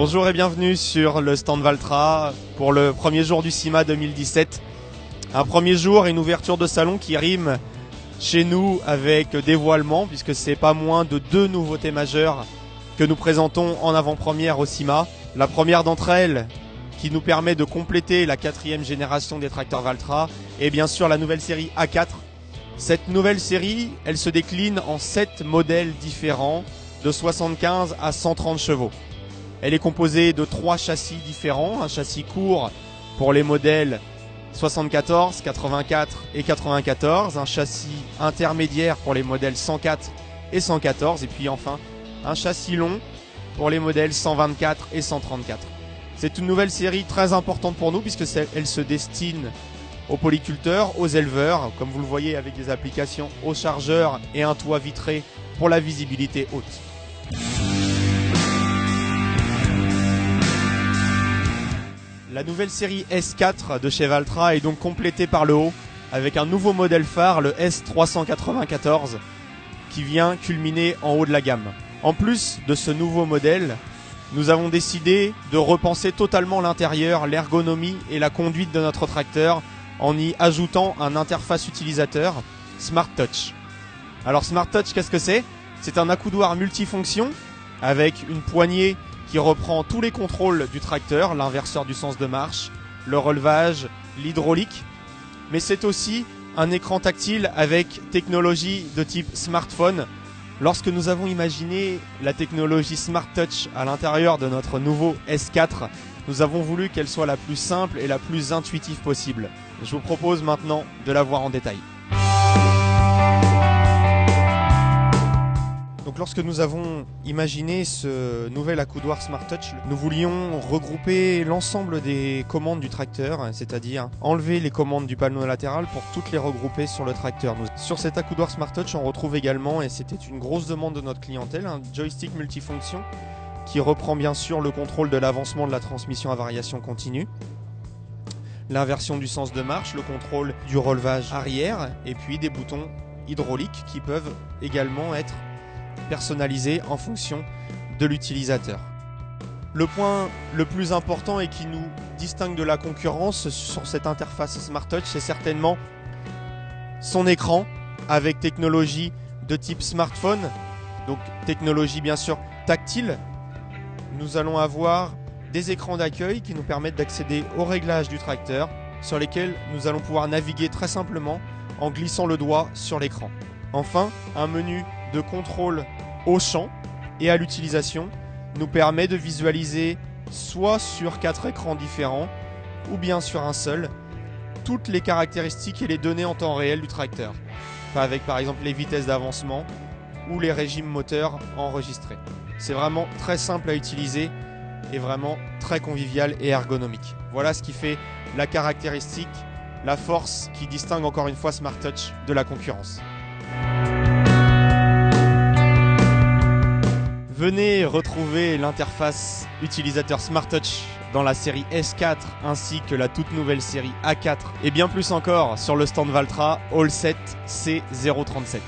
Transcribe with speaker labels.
Speaker 1: Bonjour et bienvenue sur le stand Valtra pour le premier jour du SIMA 2017. Un premier jour et une ouverture de salon qui rime chez nous avec dévoilement, puisque c'est pas moins de 2 nouveautés majeures que nous présentons en avant-première au SIMA. La première d'entre elles qui nous permet de compléter la 4e génération des tracteurs Valtra et bien sûr la nouvelle série A4. Cette nouvelle série, elle se décline en 7 modèles différents de 75 à 130 chevaux. Elle est composée de 3 châssis différents, un châssis court pour les modèles 74, 84 et 94, un châssis intermédiaire pour les modèles 104 et 114, et puis enfin un châssis long pour les modèles 124 et 134. C'est une nouvelle série très importante pour nous puisque elle se destine aux polyculteurs, aux éleveurs, comme vous le voyez avec des applications aux chargeurs et un toit vitré pour la visibilité haute. La nouvelle série S4 de chez Valtra est donc complétée par le haut avec un nouveau modèle phare, le S394, qui vient culminer en haut de la gamme. En plus de ce nouveau modèle, nous avons décidé de repenser totalement l'intérieur, l'ergonomie et la conduite de notre tracteur en y ajoutant un interface utilisateur Smart Touch. Alors Smart Touch, qu'est-ce que c'est ? C'est un accoudoir multifonction avec une poignée qui reprend tous les contrôles du tracteur, l'inverseur du sens de marche, le relevage, l'hydraulique. Mais c'est aussi un écran tactile avec technologie de type smartphone. Lorsque nous avons imaginé la technologie Smart Touch à l'intérieur de notre nouveau S4, nous avons voulu qu'elle soit la plus simple et la plus intuitive possible. Je vous propose maintenant de la voir en détail. Donc lorsque nous avons imaginé ce nouvel accoudoir Smart Touch, nous voulions regrouper l'ensemble des commandes du tracteur, c'est-à-dire enlever les commandes du panneau latéral pour toutes les regrouper sur le tracteur. Sur cet accoudoir Smart Touch, on retrouve également, et c'était une grosse demande de notre clientèle, un joystick multifonction qui reprend bien sûr le contrôle de l'avancement de la transmission à variation continue, l'inversion du sens de marche, le contrôle du relevage arrière et puis des boutons hydrauliques qui peuvent également être personnalisé en fonction de l'utilisateur. Le point le plus important et qui nous distingue de la concurrence sur cette interface Smart Touch, c'est certainement son écran avec technologie de type smartphone, donc technologie bien sûr tactile. Nous allons avoir des écrans d'accueil qui nous permettent d'accéder aux réglages du tracteur sur lesquels nous allons pouvoir naviguer très simplement en glissant le doigt sur l'écran. Enfin, un menu de contrôle au champ et à l'utilisation nous permet de visualiser soit sur 4 écrans différents ou bien sur un seul toutes les caractéristiques et les données en temps réel du tracteur, avec par exemple les vitesses d'avancement ou les régimes moteurs enregistrés. C'est vraiment très simple à utiliser et vraiment très convivial et ergonomique. Voilà ce qui fait la caractéristique, la force qui distingue encore une fois Smart Touch de la concurrence. Venez retrouver l'interface utilisateur Smart Touch dans la série S4 ainsi que la toute nouvelle série A4 et bien plus encore sur le stand Valtra All 7 C037.